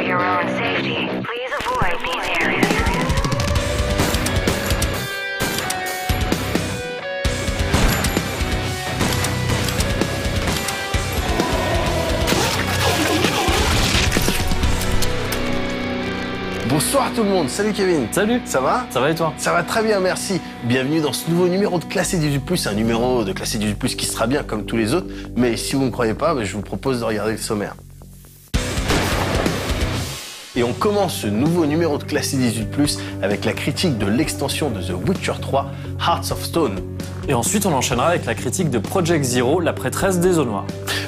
your own safety, please avoid these areas. Bonsoir tout le monde, salut Kevin. Salut. Ça va? Ça va et toi? Ça va très bien, merci. Bienvenue dans ce nouveau numéro de Classé 18+, un numéro de Classé 18+, qui sera bien comme tous les autres, mais si vous ne croyez pas, je vous propose de regarder le sommaire. Et on commence ce nouveau numéro de Classé 18+, avec la critique de l'extension de The Witcher 3, Hearts of Stone. Et ensuite, on enchaînera avec la critique de Project Zero, la prêtresse des eaux noires.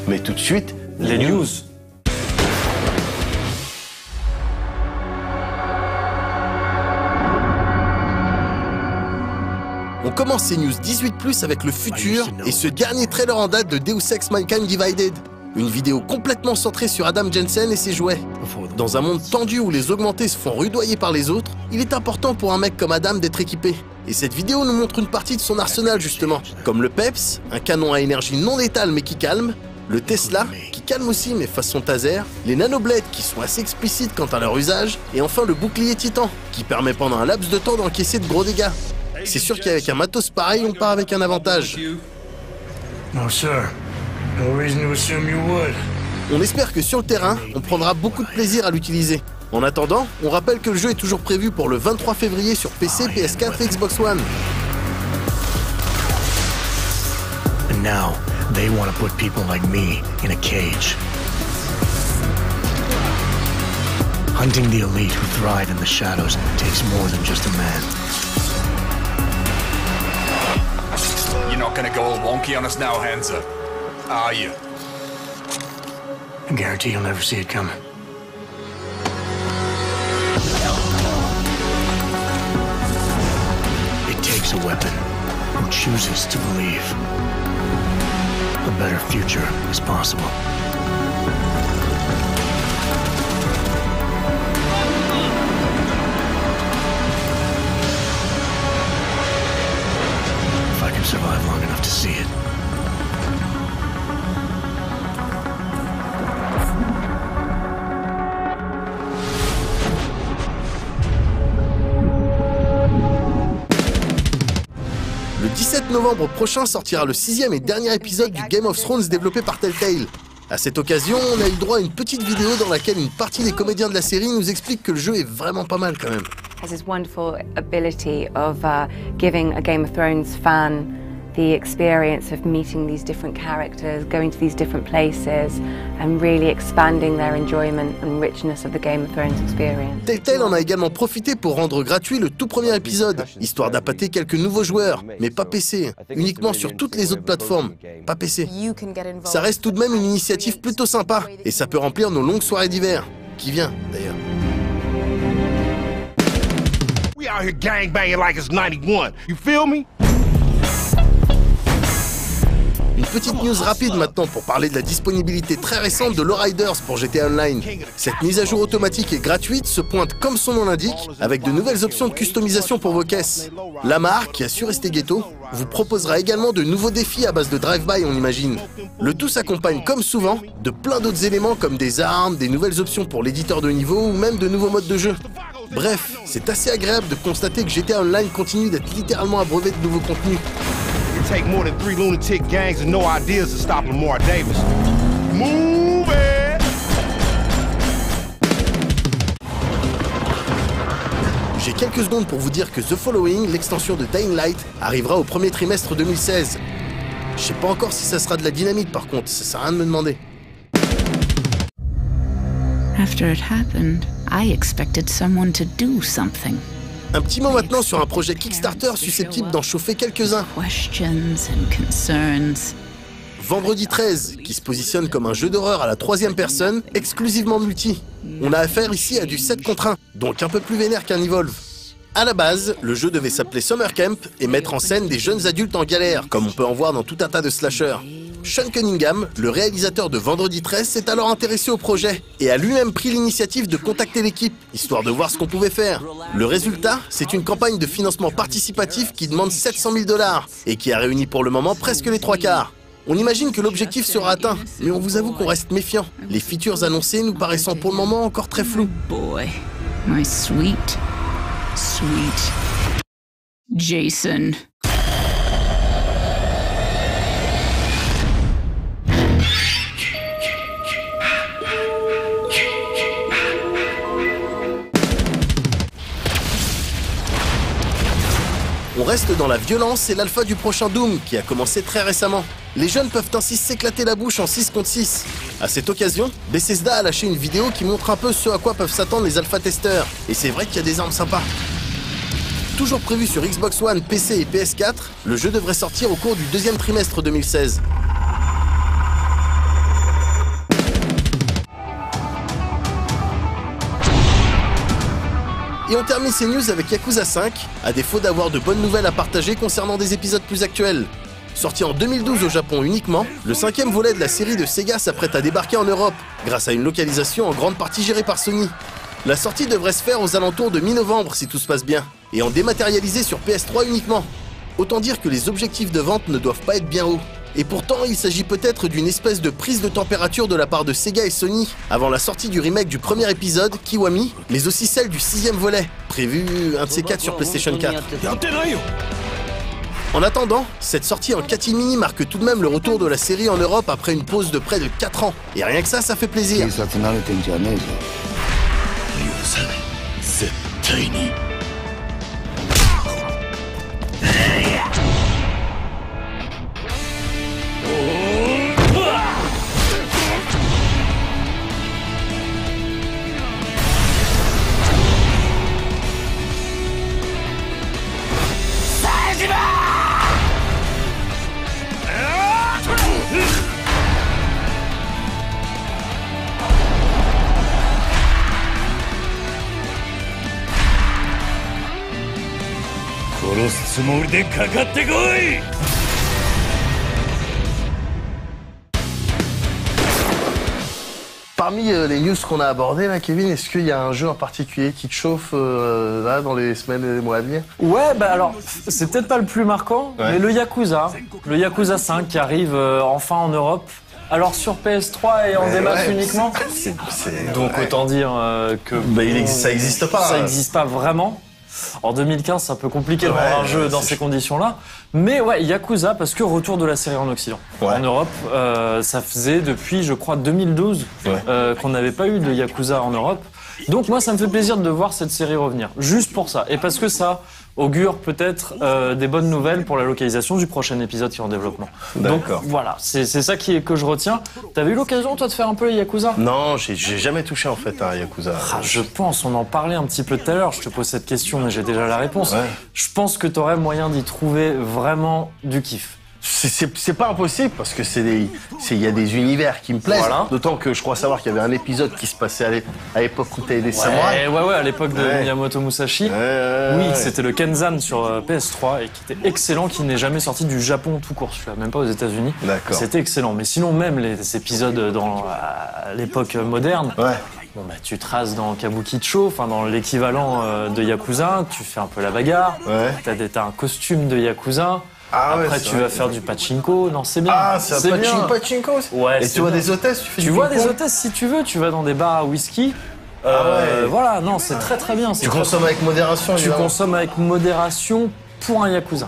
Mais tout de suite, Les news. On commence ces news 18+ avec le futur et ce dernier trailer en date de Deus Ex Mankind Divided. Une vidéo complètement centrée sur Adam Jensen et ses jouets. Dans un monde tendu où les augmentés se font rudoyer par les autres, il est important pour un mec comme Adam d'être équipé. Et cette vidéo nous montre une partie de son arsenal justement, comme le PEPS, un canon à énergie non létale mais qui calme, le Tesla, qui calme aussi mais façon taser, les nanoblades qui sont assez explicites quant à leur usage, et enfin le bouclier Titan, qui permet pendant un laps de temps d'encaisser de gros dégâts. C'est sûr qu'avec un matos pareil, on part avec un avantage. No, sir. No reason to assume you would. On espère que sur le terrain, on prendra beaucoup de plaisir à l'utiliser. En attendant, on rappelle que le jeu est toujours prévu pour le 23 février sur PC, PS4 et Xbox One. And now, they want to put people like me in a cage. Hunting the elite who thrive in the shadows takes more than just a man. You're not gonna go all wonky on us now, Hansa, are you? I guarantee you'll never see it coming. It takes a weapon who chooses to believe a better future is possible. If I can survive long enough to see it. Le 17 novembre prochain sortira le 6e et dernier épisode du Game of Thrones développé par Telltale. À cette occasion, on a eu droit à une petite vidéo dans laquelle une partie des comédiens de la série nous explique que le jeu est vraiment pas mal quand même. Has this wonderful ability of giving a Game of Thrones fan the experience of meeting these different characters, going to these different places, and really expanding their enjoyment and richness of the Game of Thrones experience. Telltale en a également profité pour rendre gratuit le tout premier épisode, histoire d'appâter quelques nouveaux joueurs, mais pas PC, uniquement sur toutes les autres plateformes, pas PC. Ça reste tout de même une initiative plutôt sympa, et ça peut remplir nos longues soirées d'hiver, qui vient d'ailleurs. We out here gangbanging like it's 91. You feel me? Une petite news rapide maintenant pour parler de la disponibilité très récente de Lowriders pour GTA Online. Cette mise à jour automatique et gratuite se pointe comme son nom l'indique, avec de nouvelles options de customisation pour vos caisses. La marque, qui a su rester ghetto, vous proposera également de nouveaux défis à base de drive-by, on imagine. Le tout s'accompagne, comme souvent, de plein d'autres éléments comme des armes, des nouvelles options pour l'éditeur de niveau ou même de nouveaux modes de jeu. Bref, c'est assez agréable de constater que GTA Online continue d'être littéralement abreuvé de nouveaux contenus. It take more than 3 lunatic gangs and no ideas to stop Lamar Davis. Move it! J'ai quelques secondes pour vous dire que The Following, l'extension de Dying Light, arrivera au premier trimestre 2016. Je sais pas encore si ça sera de la dynamite par contre, ça sert à rien de me demander. After it happened, I expected someone to do something. Un petit mot maintenant sur un projet Kickstarter susceptible d'en chauffer quelques-uns. Questions and concerns. Vendredi 13, qui se positionne comme un jeu d'horreur à la 3e personne, exclusivement multi. On a affaire ici à du 7 contre 1, donc un peu plus vénère qu'un Evolve. À la base, le jeu devait s'appeler Summer Camp et mettre en scène des jeunes adultes en galère, comme on peut en voir dans tout un tas de slashers. Sean Cunningham, le réalisateur de Vendredi 13, s'est alors intéressé au projet et a lui-même pris l'initiative de contacter l'équipe, histoire de voir ce qu'on pouvait faire. Le résultat, c'est une campagne de financement participatif qui demande 700 000 $ et qui a réuni pour le moment presque les 3 quarts. On imagine que l'objectif sera atteint, mais on vous avoue qu'on reste méfiant. Les features annoncées nous paraissant pour le moment encore très floues. Boy, my sweet, sweet Jason. On reste dans la violence et l'alpha du prochain Doom, qui a commencé très récemment. Les jeunes peuvent ainsi s'éclater la bouche en 6 contre 6. À cette occasion, Bethesda a lâché une vidéo qui montre un peu ce à quoi peuvent s'attendre les alpha-testeurs. Et c'est vrai qu'il y a des armes sympas. Toujours prévu sur Xbox One, PC et PS4, le jeu devrait sortir au cours du deuxième trimestre 2016. Et on termine ces news avec Yakuza 5, à défaut d'avoir de bonnes nouvelles à partager concernant des épisodes plus actuels. Sorti en 2012 au Japon uniquement, le 5e volet de la série de Sega s'apprête à débarquer en Europe, grâce à une localisation en grande partie gérée par Sony. La sortie devrait se faire aux alentours de mi-novembre si tout se passe bien, et en dématérialisé sur PS3 uniquement. Autant dire que les objectifs de vente ne doivent pas être bien hauts. Et pourtant, il s'agit peut-être d'une espèce de prise de température de la part de Sega et Sony, avant la sortie du remake du premier épisode, Kiwami, mais aussi celle du 6e volet, prévu un de ces 4 sur PlayStation 4. En attendant, cette sortie en catimini marque tout de même le retour de la série en Europe après une pause de près de 4 ans. Et rien que ça fait plaisir. Parmi les news qu'on a abordées là, Kevin, est-ce qu'il y a un jeu en particulier qui te chauffe là dans les semaines et les mois à venir? Ouais, bah alors, c'est peut-être pas le plus marquant, mais le Yakuza 5 qui arrive enfin en Europe. Alors sur PS3 et en démat uniquement. Donc autant dire que ça existe pas. Ça existe pas vraiment. En 2015, c'est un peu compliqué de vendre un jeu dans ces conditions-là. Mais ouais, Yakuza, parce que retour de la série en Occident. En Europe, ça faisait depuis, je crois, 2012 qu'on n'avait pas eu de Yakuza en Europe. Donc moi, ça me fait plaisir de voir cette série revenir. Juste pour ça. Et parce que ça augure peut-être des bonnes nouvelles pour la localisation du prochain épisode qui est en développement. Donc voilà, c'est ça que je retiens. T'avais eu l'occasion, toi, de faire un peu les Yakuza? Non, j'ai jamais touché en fait à Yakuza. Je pense, on en parlait un petit peu tout à l'heure, je te pose cette question, mais j'ai déjà la réponse. Je pense que t'aurais moyen d'y trouver vraiment du kiff. C'est pas impossible parce que il y a des univers qui me plaisent. D'autant que je crois savoir qu'il y avait un épisode qui se passait à l'époque où t'avais des samouraïs. Ouais, à l'époque de Miyamoto Musashi. Oui, c'était le Kenzan sur PS3 et qui était excellent, qui n'est jamais sorti du Japon tout court, celui-là, même pas aux États-Unis. C'était excellent. Mais sinon, même les épisodes à l'époque moderne. Bon bah tu traces dans Kabukicho, enfin dans l'équivalent de Yakuza, tu fais un peu la bagarre. T'as un costume de Yakuza. Après, tu vas faire du pachinko. Non, c'est bien. Ah, c'est un pachinko. Ouais. Et tu vois des hôtesses, tu vois des hôtesses si tu veux. Tu vas dans des bars à whisky. Voilà, non, c'est très très bien. Tu consommes avec modération. Tu consommes avec modération pour un Yakuza.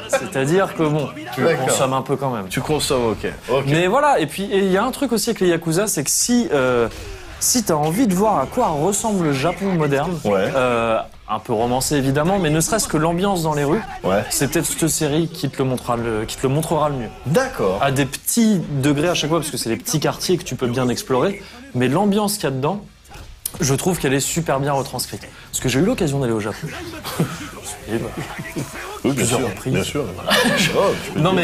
C'est-à-dire que bon, tu consommes un peu quand même. Tu consommes, ok. Mais voilà, et puis il y a un truc aussi avec les Yakuza, c'est que si t'as envie de voir à quoi ressemble le Japon moderne, un peu romancé évidemment, mais ne serait-ce que l'ambiance dans les rues, c'est peut-être cette série qui te le montrera le mieux. D'accord. À des petits degrés à chaque fois, parce que c'est les petits quartiers que tu peux bien explorer, mais l'ambiance qu'il y a dedans, je trouve qu'elle est super bien retranscrite. Parce que j'ai eu l'occasion d'aller au Japon. Plusieurs reprises. Bien sûr. Non,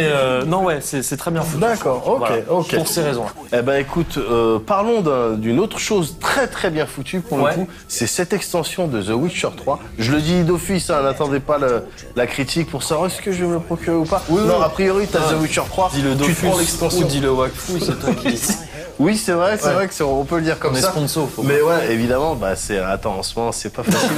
c'est très bien foutu. D'accord, ok. Pour ces raisons-là. Eh ben écoute, parlons d'une autre chose très très bien foutue pour le coup. C'est cette extension de The Witcher 3. Je le dis d'office, n'attendez pas la critique pour savoir est-ce que je vais me le procurer ou pas. Non, a priori, t'as The Witcher 3. Dis le tu prends l'extension. Ou dis le Wakfu, c'est toi qui... Oui, c'est vrai qu'on peut le dire comme on ça. Est sponsor, mais ouais, évidemment, attends, en ce moment, c'est pas facile.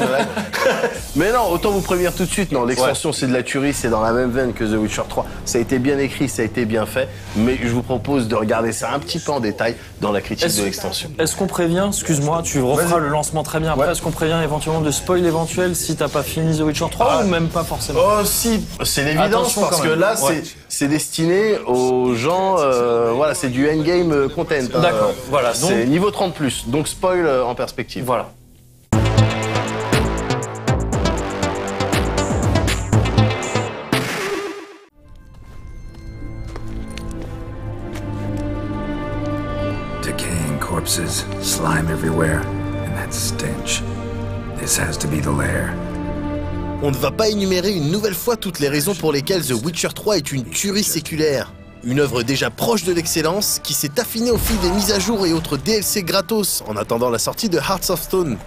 Mais non, autant vous prévenir tout de suite, non, l'extension c'est de la tuerie, c'est dans la même veine que The Witcher 3. Ça a été bien écrit, ça a été bien fait, mais je vous propose de regarder ça un petit peu en détail dans la critique de l'extension. Est-ce qu'on prévient, excuse-moi, tu referas le lancement très bien après, est-ce qu'on prévient éventuellement de spoil éventuel si t'as pas fini The Witcher 3 ou même pas forcément? Oh si, c'est l'évidence parce que là c'est destiné aux gens, voilà, c'est du endgame content. D'accord, voilà. C'est niveau 30+, donc spoil en perspective. Voilà. Decaying corpses, slime everywhere, and that stench. This has to be the lair. On ne va pas énumérer une nouvelle fois toutes les raisons pour lesquelles The Witcher 3 est une tuerie séculaire. Une œuvre déjà proche de l'excellence qui s'est affinée au fil des mises à jour et autres DLC gratos en attendant la sortie de Hearts of Stone.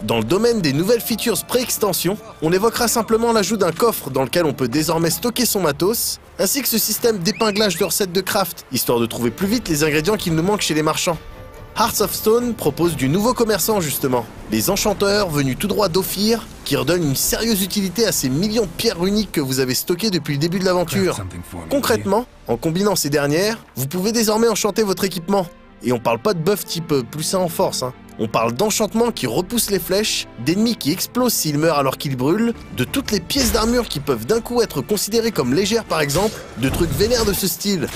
Dans le domaine des nouvelles features pré-extension, on évoquera simplement l'ajout d'un coffre dans lequel on peut désormais stocker son matos, ainsi que ce système d'épinglage de recettes de craft, histoire de trouver plus vite les ingrédients qu'il nous manque chez les marchands. Hearts of Stone propose du nouveau commerçant justement, les enchanteurs venus tout droit d'Ophir, qui redonnent une sérieuse utilité à ces millions de pierres runiques que vous avez stockées depuis le début de l'aventure. Concrètement, en combinant ces dernières, vous pouvez désormais enchanter votre équipement. Et on parle pas de buff type plus 1 en force, hein. On parle d'enchantements qui repoussent les flèches, d'ennemis qui explosent s'ils meurent alors qu'ils brûlent, de toutes les pièces d'armure qui peuvent d'un coup être considérées comme légères par exemple, de trucs vénères de ce style.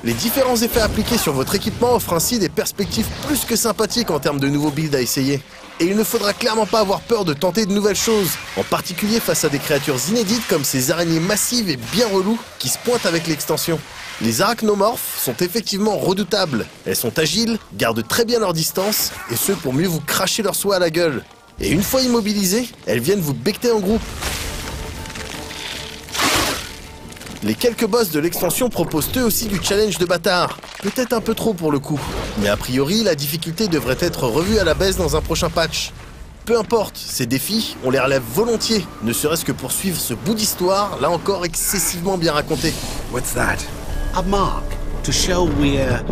Les différents effets appliqués sur votre équipement offrent ainsi des perspectives plus que sympathiques en termes de nouveaux builds à essayer. Et il ne faudra clairement pas avoir peur de tenter de nouvelles choses, en particulier face à des créatures inédites comme ces araignées massives et bien reloues qui se pointent avec l'extension. Les arachnomorphes sont effectivement redoutables. Elles sont agiles, gardent très bien leur distance, et ce pour mieux vous cracher leur soie à la gueule. Et une fois immobilisées, elles viennent vous becter en groupe. Les quelques boss de l'extension proposent eux aussi du challenge de bâtard. Peut-être un peu trop pour le coup. Mais a priori, la difficulté devrait être revue à la baisse dans un prochain patch. Peu importe, ces défis, on les relève volontiers, ne serait-ce que pour suivre ce bout d'histoire, là encore excessivement bien raconté. What's that? A mark to show we're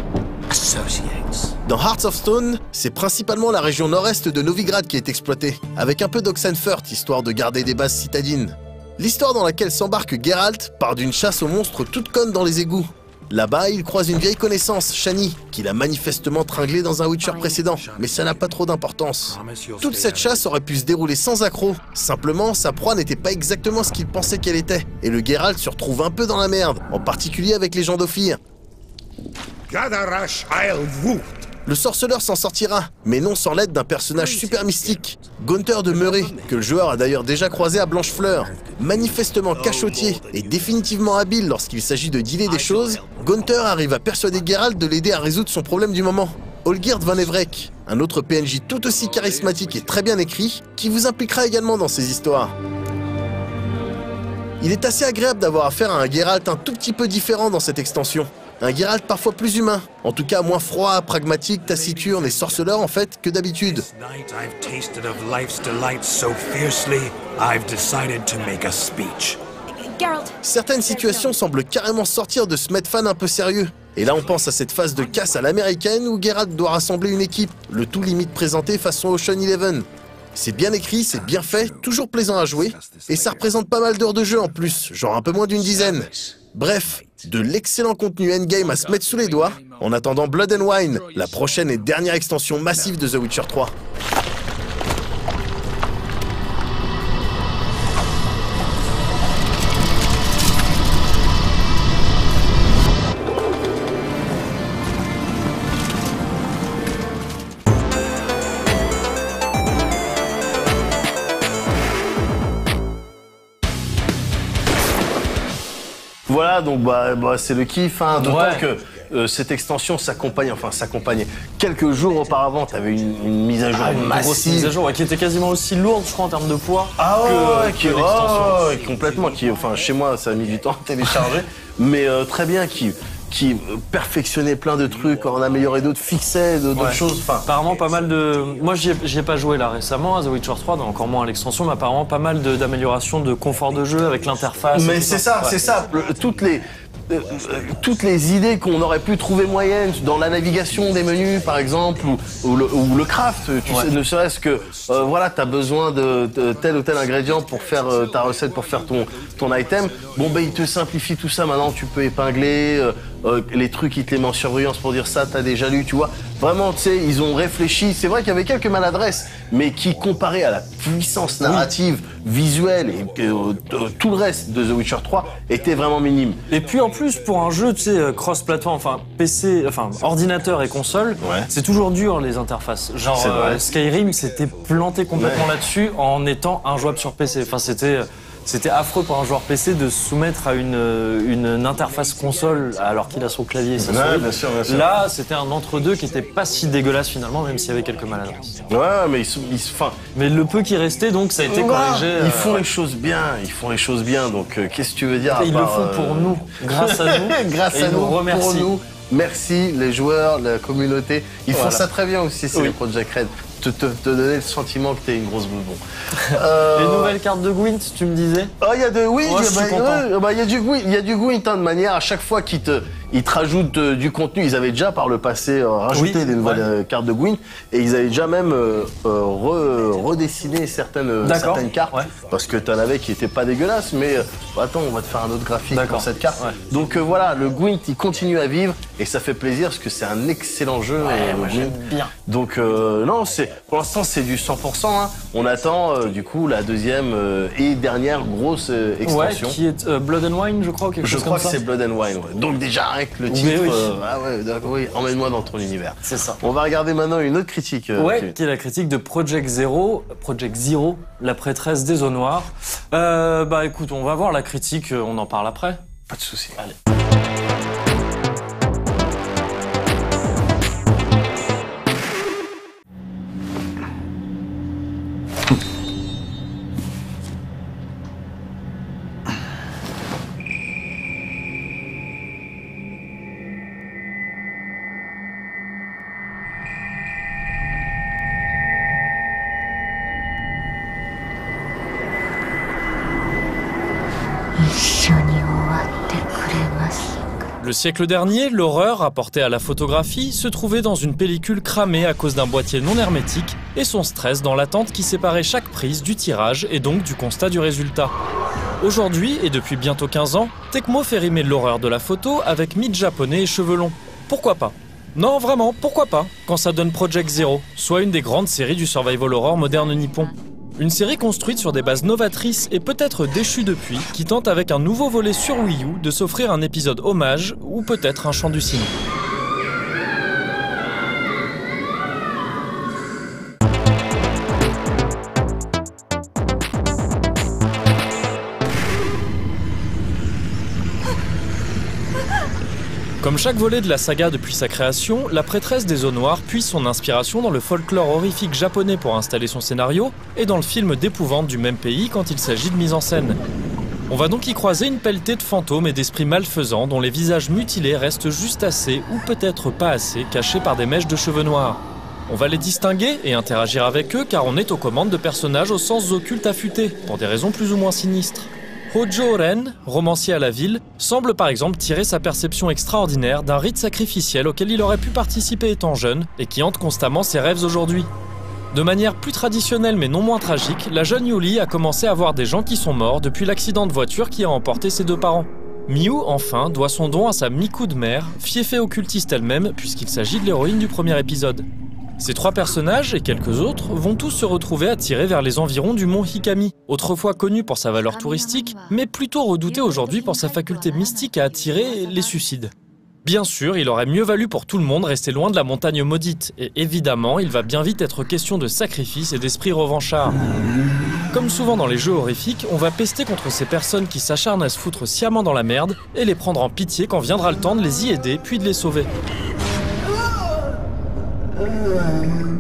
associates. Dans Hearts of Stone, c'est principalement la région nord-est de Novigrad qui est exploitée, avec un peu d'Oxenfurt, histoire de garder des bases citadines. L'histoire dans laquelle s'embarque Geralt part d'une chasse aux monstres toute conne dans les égouts. Là-bas, il croise une vieille connaissance, Shani, qu'il a manifestement tringlée dans un Witcher précédent, mais ça n'a pas trop d'importance. Toute cette chasse aurait pu se dérouler sans accroc, simplement sa proie n'était pas exactement ce qu'il pensait qu'elle était, et le Geralt se retrouve un peu dans la merde, en particulier avec les gens d'Ophir. Le sorceleur s'en sortira, mais non sans l'aide d'un personnage super mystique, Gunther de Murray, que le joueur a d'ailleurs déjà croisé à Blanchefleur. Manifestement cachotier et définitivement habile lorsqu'il s'agit de dealer des choses, Gunther arrive à persuader Geralt de l'aider à résoudre son problème du moment. Olgierd van Everec, un autre PNJ tout aussi charismatique et très bien écrit, qui vous impliquera également dans ces histoires. Il est assez agréable d'avoir affaire à un Geralt un tout petit peu différent dans cette extension. Un Geralt parfois plus humain, en tout cas moins froid, pragmatique, taciturne et sorceleur en fait que d'habitude. Certaines situations semblent carrément sortir de ce Medfan un peu sérieux. Et là on pense à cette phase de casse à l'américaine où Geralt doit rassembler une équipe, le tout limite présenté façon Ocean Eleven. C'est bien écrit, c'est bien fait, toujours plaisant à jouer, et ça représente pas mal d'heures de jeu en plus, genre un peu moins d'une dizaine. Bref, de l'excellent contenu endgame à se mettre sous les doigts, en attendant Blood and Wine, la prochaine et dernière extension massive de The Witcher 3. Voilà, donc c'est le kiff, hein, d'autant que cette extension s'accompagnait. Quelques jours auparavant, tu avais une mise à jour massive. Grosse mise à jour, qui était quasiment aussi lourde, je crois, en termes de poids que l'extension. Complètement. Chez moi, ça a mis du temps à télécharger, mais très bien, qui perfectionnait plein de trucs, en améliorait d'autres, fixait d'autres choses. Apparemment pas mal de... Moi j'y ai pas joué là récemment à The Witcher 3, donc encore moins à l'extension, mais apparemment pas mal d'améliorations de confort de jeu avec l'interface. Mais c'est ça. Toutes les... toutes les idées qu'on aurait pu trouver moyennes dans la navigation des menus, par exemple, ou le craft. Tu sais, ne serait-ce que, voilà, t'as besoin de tel ou tel ingrédient pour faire ta recette, pour faire ton item. Bon, ben, il te simplifie tout ça. Maintenant, tu peux épingler les trucs, ils te les met en surbrillance pour dire ça, t'as déjà lu, tu vois. Vraiment, tu sais, ils ont réfléchi. C'est vrai qu'il y avait quelques maladresses, mais qui, comparé à la puissance narrative, visuelle et tout le reste de The Witcher 3, était vraiment minime. Et puis en plus, pour un jeu, tu sais, cross-platform, enfin PC, enfin ordinateur et console, c'est toujours dur les interfaces. Genre Skyrim s'était planté complètement là-dessus en étant injouable sur PC. Enfin, c'était affreux pour un joueur PC de se soumettre à une interface console alors qu'il a son clavier et sa souris. Bien sûr. Là, c'était un entre-deux qui était pas si dégueulasse finalement, même s'il y avait quelques maladresses. Ouais, mais mais le peu qui restait, donc, ça a été corrigé. Ils font les choses bien, donc qu'est-ce que tu veux dire? Ils le font pour nous, grâce à nous. Grâce à nous, pour nous. Merci les joueurs, la communauté. Ils font ça très bien aussi, c'est les Project Red. Te donner le sentiment que t'es une grosse boubon. Les nouvelles cartes de Gwent, tu me disais? Il y a du Gwent de manière à chaque fois qu'ils te rajoutent du contenu. Ils avaient déjà par le passé rajouté des nouvelles cartes de Gwent et ils avaient déjà même redessiné certaines cartes parce que t'en avais qui étaient pas dégueulasses, mais attends, on va te faire un autre graphique pour cette carte. Donc voilà, le Gwent il continue à vivre et ça fait plaisir parce que c'est un excellent jeu. Moi j'aime bien. Donc non, pour l'instant c'est du 100%. Hein. On attend du coup la deuxième et dernière grosse extension. Qui est Blood and Wine, je crois, quelque chose comme ça. Je crois que c'est Blood and Wine. Donc déjà avec le titre, emmène-moi dans ton univers. C'est ça. On va regarder maintenant une autre critique. Qui est la critique de Project Zero, la prêtresse des eaux noires. Bah écoute, on va voir la critique, on en parle après. Pas de souci. Allez. Le siècle dernier, l'horreur apportée à la photographie se trouvait dans une pellicule cramée à cause d'un boîtier non hermétique et son stress dans l'attente qui séparait chaque prise du tirage et donc du constat du résultat. Aujourd'hui, et depuis bientôt 15 ans, Tecmo fait rimer l'horreur de la photo avec mythe japonais et cheveux longs. Pourquoi pas? Non, vraiment, pourquoi pas, quand ça donne Project Zero, soit une des grandes séries du survival horror moderne nippon. Une série construite sur des bases novatrices et peut-être déchue depuis, qui tente avec un nouveau volet sur Wii U de s'offrir un épisode hommage ou peut-être un chant du cygne. Comme chaque volet de la saga depuis sa création, la prêtresse des eaux noires puise son inspiration dans le folklore horrifique japonais pour installer son scénario et dans le film d'épouvante du même pays quand il s'agit de mise en scène. On va donc y croiser une pelletée de fantômes et d'esprits malfaisants dont les visages mutilés restent juste assez, ou peut-être pas assez, cachés par des mèches de cheveux noirs. On va les distinguer et interagir avec eux car on est aux commandes de personnages aux sens occultes affûtés, pour des raisons plus ou moins sinistres. Hojo Ren, romancier à la ville, semble par exemple tirer sa perception extraordinaire d'un rite sacrificiel auquel il aurait pu participer étant jeune et qui hante constamment ses rêves aujourd'hui. De manière plus traditionnelle mais non moins tragique, la jeune Yuli a commencé à voir des gens qui sont morts depuis l'accident de voiture qui a emporté ses deux parents. Miu, enfin, doit son don à sa Miku de mère, fiefée occultiste elle-même puisqu'il s'agit de l'héroïne du premier épisode. Ces trois personnages et quelques autres vont tous se retrouver attirés vers les environs du mont Hikami, autrefois connu pour sa valeur touristique, mais plutôt redouté aujourd'hui pour sa faculté mystique à attirer les suicides. Bien sûr, il aurait mieux valu pour tout le monde rester loin de la montagne maudite, et évidemment, il va bien vite être question de sacrifice et d'esprit revanchard. Comme souvent dans les jeux horrifiques, on va pester contre ces personnes qui s'acharnent à se foutre sciemment dans la merde, et les prendre en pitié quand viendra le temps de les y aider puis de les sauver.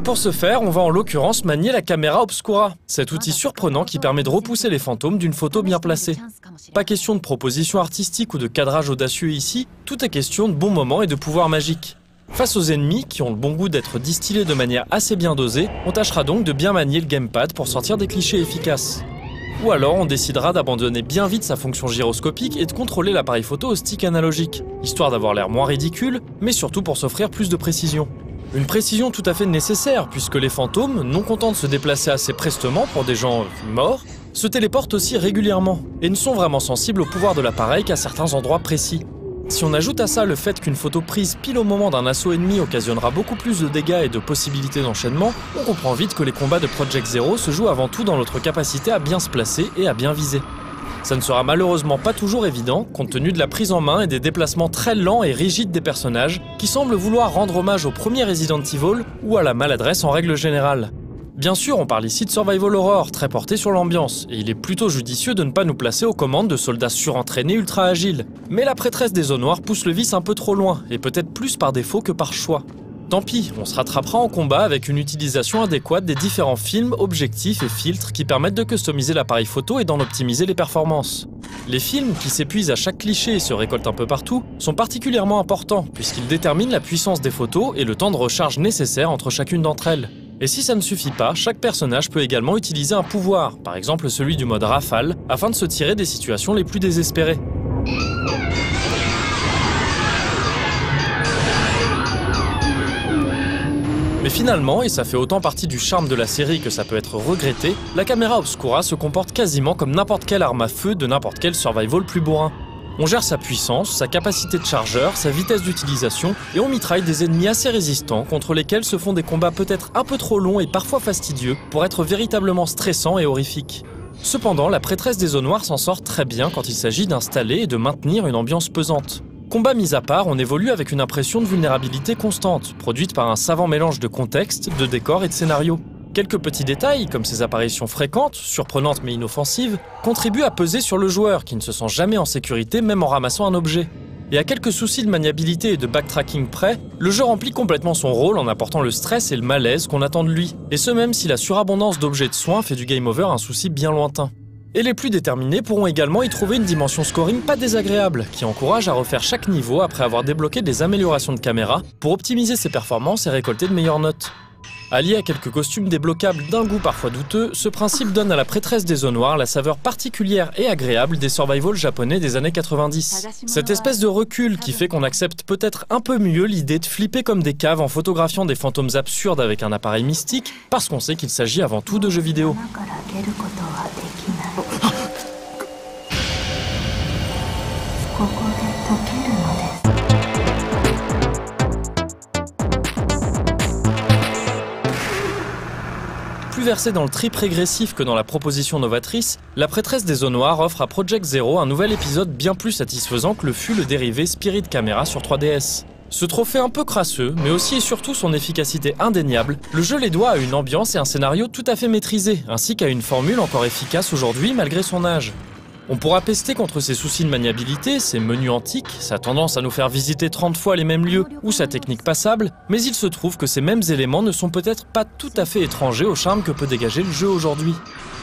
Pour ce faire, on va en l'occurrence manier la caméra obscura, cet outil surprenant qui permet de repousser les fantômes d'une photo bien placée. Pas question de proposition artistique ou de cadrage audacieux ici, tout est question de bons moments et de pouvoir magique. Face aux ennemis, qui ont le bon goût d'être distillés de manière assez bien dosée, on tâchera donc de bien manier le gamepad pour sortir des clichés efficaces. Ou alors on décidera d'abandonner bien vite sa fonction gyroscopique et de contrôler l'appareil photo au stick analogique, histoire d'avoir l'air moins ridicule, mais surtout pour s'offrir plus de précision. Une précision tout à fait nécessaire, puisque les fantômes, non contents de se déplacer assez prestement pour des gens morts, se téléportent aussi régulièrement, et ne sont vraiment sensibles au pouvoir de l'appareil qu'à certains endroits précis. Si on ajoute à ça le fait qu'une photo prise pile au moment d'un assaut ennemi occasionnera beaucoup plus de dégâts et de possibilités d'enchaînement, on comprend vite que les combats de Project Zero se jouent avant tout dans notre capacité à bien se placer et à bien viser. Ça ne sera malheureusement pas toujours évident, compte tenu de la prise en main et des déplacements très lents et rigides des personnages, qui semblent vouloir rendre hommage au premier Resident Evil ou à la maladresse en règle générale. Bien sûr, on parle ici de survival horror, très porté sur l'ambiance, et il est plutôt judicieux de ne pas nous placer aux commandes de soldats surentraînés ultra agiles. Mais la prêtresse des eaux noires pousse le vice un peu trop loin, et peut-être plus par défaut que par choix. Tant pis, on se rattrapera en combat avec une utilisation adéquate des différents films, objectifs et filtres qui permettent de customiser l'appareil photo et d'en optimiser les performances. Les films, qui s'épuisent à chaque cliché et se récoltent un peu partout, sont particulièrement importants, puisqu'ils déterminent la puissance des photos et le temps de recharge nécessaire entre chacune d'entre elles. Et si ça ne suffit pas, chaque personnage peut également utiliser un pouvoir, par exemple celui du mode rafale, afin de se tirer des situations les plus désespérées. Mais finalement, et ça fait autant partie du charme de la série que ça peut être regretté, la caméra obscura se comporte quasiment comme n'importe quelle arme à feu de n'importe quel survival plus bourrin. On gère sa puissance, sa capacité de chargeur, sa vitesse d'utilisation, et on mitraille des ennemis assez résistants contre lesquels se font des combats peut-être un peu trop longs et parfois fastidieux pour être véritablement stressants et horrifiques. Cependant, la prêtresse des eaux noires s'en sort très bien quand il s'agit d'installer et de maintenir une ambiance pesante. Combat mis à part, on évolue avec une impression de vulnérabilité constante, produite par un savant mélange de contexte, de décor et de scénario. Quelques petits détails, comme ses apparitions fréquentes, surprenantes mais inoffensives, contribuent à peser sur le joueur qui ne se sent jamais en sécurité même en ramassant un objet. Et à quelques soucis de maniabilité et de backtracking près, le jeu remplit complètement son rôle en apportant le stress et le malaise qu'on attend de lui, et ce même si la surabondance d'objets de soins fait du game over un souci bien lointain. Et les plus déterminés pourront également y trouver une dimension scoring pas désagréable, qui encourage à refaire chaque niveau après avoir débloqué des améliorations de caméra pour optimiser ses performances et récolter de meilleures notes. Allié à quelques costumes débloquables d'un goût parfois douteux, ce principe donne à la prêtresse des eaux noires la saveur particulière et agréable des survival japonais des années 90. Cette espèce de recul qui fait qu'on accepte peut-être un peu mieux l'idée de flipper comme des caves en photographiant des fantômes absurdes avec un appareil mystique, parce qu'on sait qu'il s'agit avant tout de jeux vidéo. Plus versée dans le trip régressif que dans la proposition novatrice, la prêtresse des eaux noires offre à Project Zero un nouvel épisode bien plus satisfaisant que le fut le dérivé Spirit Camera sur 3DS. Ce trophée un peu crasseux, mais aussi et surtout son efficacité indéniable, le jeu les doit à une ambiance et un scénario tout à fait maîtrisés, ainsi qu'à une formule encore efficace aujourd'hui malgré son âge. On pourra pester contre ses soucis de maniabilité, ses menus antiques, sa tendance à nous faire visiter 30 fois les mêmes lieux ou sa technique passable, mais il se trouve que ces mêmes éléments ne sont peut-être pas tout à fait étrangers au charme que peut dégager le jeu aujourd'hui.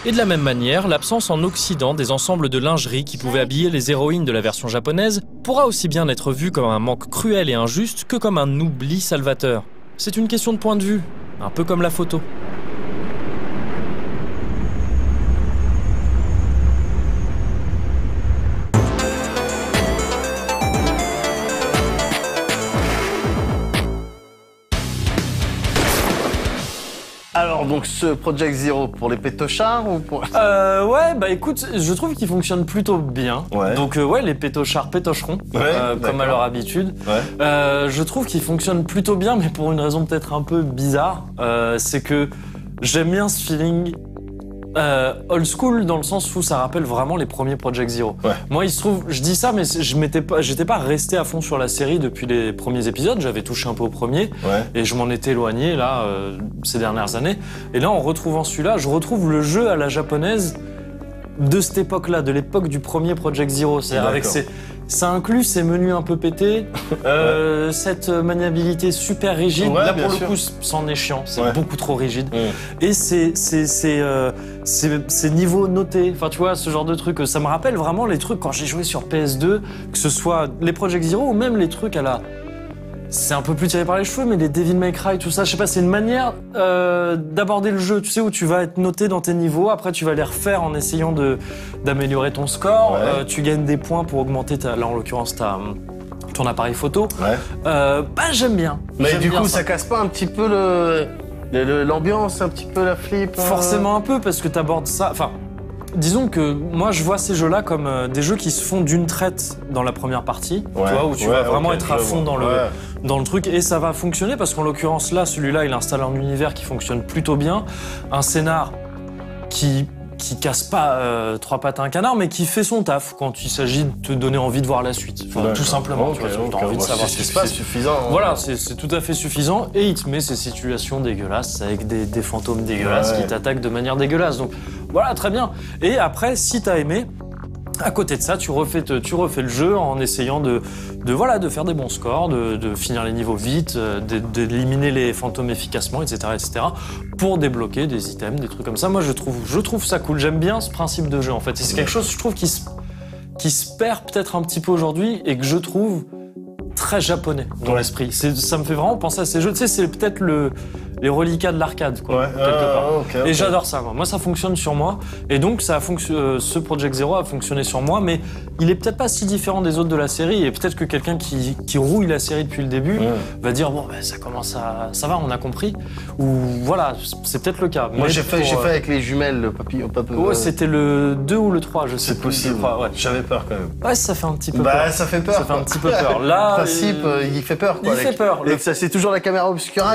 Et de la même manière, l'absence en Occident des ensembles de lingerie qui pouvaient habiller les héroïnes de la version japonaise pourra aussi bien être vue comme un manque cruel et injuste que comme un oubli salvateur. C'est une question de point de vue, un peu comme la photo. Alors, donc ce Project Zero pour les pétochards ou pour... Ouais, bah écoute, je trouve qu'il fonctionne plutôt bien. Ouais. Donc ouais, les pétochards pétocheront, comme à leur habitude. Ouais. Je trouve qu'il fonctionne plutôt bien, mais pour une raison peut-être un peu bizarre. C'est que j'aime bien ce feeling old school dans le sens où ça rappelle vraiment les premiers Project Zero. Ouais. Moi, il se trouve, je dis ça, mais j'étais pas resté à fond sur la série depuis les premiers épisodes. J'avais touché un peu au premier, et je m'en étais éloigné là ces dernières années. Et là, en retrouvant celui-là, je retrouve le jeu à la japonaise de cette époque-là, de l'époque du premier Project Zero. C'est-à-dire avec ça inclut ces menus un peu pétés, cette maniabilité super rigide. Là, pour le coup, c'en est chiant. C'est beaucoup trop rigide. Et ces niveaux notés. Enfin, tu vois, ce genre de trucs. Ça me rappelle vraiment les trucs quand j'ai joué sur PS2, que ce soit les Project Zero ou même les trucs à la c'est un peu plus tiré par les cheveux, mais les Devil May Cry, tout ça, je sais pas, c'est une manière d'aborder le jeu, tu sais, où tu vas être noté dans tes niveaux, après tu vas les refaire en essayant d'améliorer ton score, tu gagnes des points pour augmenter, là en l'occurrence, ton appareil photo. J'aime bien. Mais du coup, ça casse pas un petit peu l'ambiance, un petit peu la flip Forcément un peu, parce que t'abordes ça... Enfin, disons que moi, je vois ces jeux-là comme des jeux qui se font d'une traite dans la première partie, tu vois, où tu vas vraiment être à fond dans le truc, et ça va fonctionner, parce qu'en l'occurrence, là, celui-là, il installe un univers qui fonctionne plutôt bien, un scénar qui casse pas trois pattes à un canard, mais qui fait son taf quand il s'agit de te donner envie de voir la suite. Enfin, tout simplement, tu vois, t'as envie de savoir ce qui se passe. C'est suffisant. Voilà, c'est tout à fait suffisant, et il te met ces situations dégueulasses avec des fantômes dégueulasses qui t'attaquent de manière dégueulasse. Donc voilà, très bien. Et après, si t'as aimé, à côté de ça, tu refais le jeu en essayant de faire des bons scores, de finir les niveaux vite, d'éliminer les fantômes efficacement, etc., pour débloquer des items, des trucs comme ça. Moi, je trouve ça cool. J'aime bien ce principe de jeu, en fait. Et c'est quelque chose, je trouve, qui se perd peut-être un petit peu aujourd'hui et que je trouve très japonais dans l'esprit. Ça me fait vraiment penser à ces jeux. Tu sais, c'est peut-être les reliquats de l'arcade, quoi, quelque part. Et j'adore ça, moi. Moi, ça fonctionne sur moi. Et donc, ce Project Zero a fonctionné sur moi, mais il est peut-être pas si différent des autres de la série. Et peut-être que quelqu'un qui rouille la série depuis le début va dire, bon, ça commence à... Ça va, on a compris. Ou voilà, c'est peut-être le cas. Moi, j'ai fait avec les jumelles, le papillon. Ouais, c'était le 2 ou le 3, je sais plus. C'est possible. J'avais peur, quand même. Ouais, ça fait un petit peu peur. Ça fait peur. Ça fait un petit peu peur. Là, le principe, il fait peur, quoi. Il fait peur. C'est toujours la caméra obscura.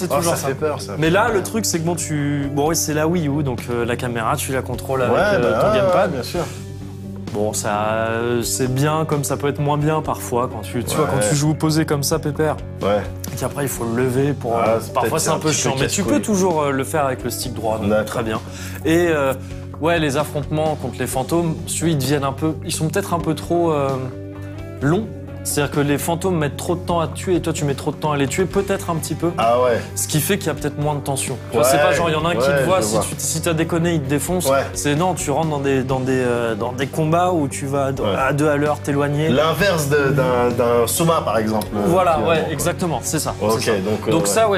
C'est toujours ça. Fait peur, ça. Mais là, le truc, c'est que c'est la Wii U, donc la caméra, tu la contrôles avec ton gamepad. Bien sûr. Bon, ça, c'est bien comme ça peut être moins bien parfois quand tu vois, quand tu joues posé comme ça, pépère. Et qu'après, il faut le lever pour. Parfois, c'est un peu chiant, mais tu peux toujours le faire avec le stick droit, donc très bien. Et les affrontements contre les fantômes, ils sont peut-être un peu trop longs. C'est-à-dire que les fantômes mettent trop de temps à te tuer et toi tu mets trop de temps à les tuer, peut-être un petit peu. Ah ouais. Ce qui fait qu'il y a peut-être moins de tension. Tu vois, c'est pas genre il y en a un qui te voit, si t'as déconné, il te défonce. C'est non, tu rentres dans des combats où tu vas à 2 à l'heure t'éloigner. L'inverse d'un Soma par exemple. Voilà, exactement, c'est ça. Ok, donc ça,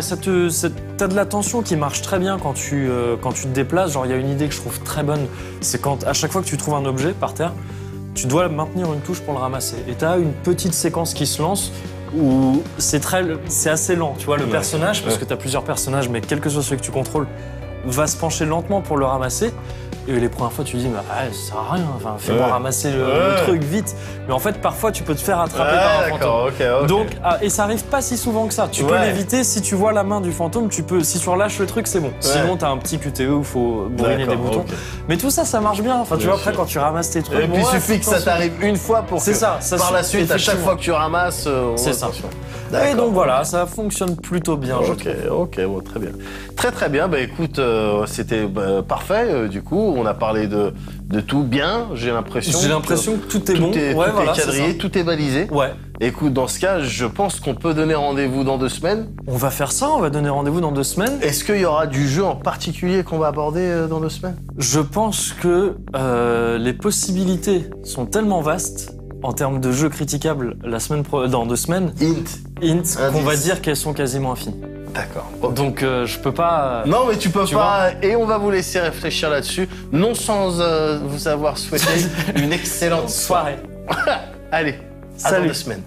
t'as de la tension qui marche très bien quand tu te déplaces. Genre il y a une idée que je trouve très bonne, c'est quand à chaque fois que tu trouves un objet par terre, tu dois maintenir une touche pour le ramasser. Et tu as une petite séquence qui se lance où c'est assez lent. Tu vois, le personnage, parce que tu as plusieurs personnages, mais quel que soit celui que tu contrôles, va se pencher lentement pour le ramasser. Et les premières fois, tu te dis, ça sert à rien, fais-moi ramasser le truc vite. Mais en fait, parfois, tu peux te faire attraper par un fantôme. Donc, et ça arrive pas si souvent que ça. Tu peux l'éviter, si tu vois la main du fantôme, si tu relâches le truc, c'est bon. Sinon, t'as un petit QTE où il faut bourriner des boutons. Mais tout ça, ça marche bien. Enfin, tu vois, après, quand tu ramasses tes trucs... Et puis, il suffit que ça t'arrive une fois pour que, par la suite, à chaque fois que tu ramasses... c'est ça. Et donc voilà, ça fonctionne plutôt bien, je trouve. Ok, bon, très bien. Très bien, écoute, c'était parfait, du coup, on a parlé de tout bien, j'ai l'impression. J'ai l'impression que tout est bon. Tout est quadrillé, tout est balisé. Ouais. Écoute, dans ce cas, je pense qu'on peut donner rendez-vous dans 2 semaines. On va faire ça, on va donner rendez-vous dans 2 semaines. Est-ce qu'il y aura du jeu en particulier qu'on va aborder dans 2 semaines? Je pense que les possibilités sont tellement vastes en termes de jeux critiquables dans 2 semaines. Qu'on va dire qu'elles sont quasiment infinies. D'accord. Donc je peux pas... Non mais tu peux pas, et on va vous laisser réfléchir là-dessus, non sans vous avoir souhaité une excellente soirée. Allez, à dans 2 semaines.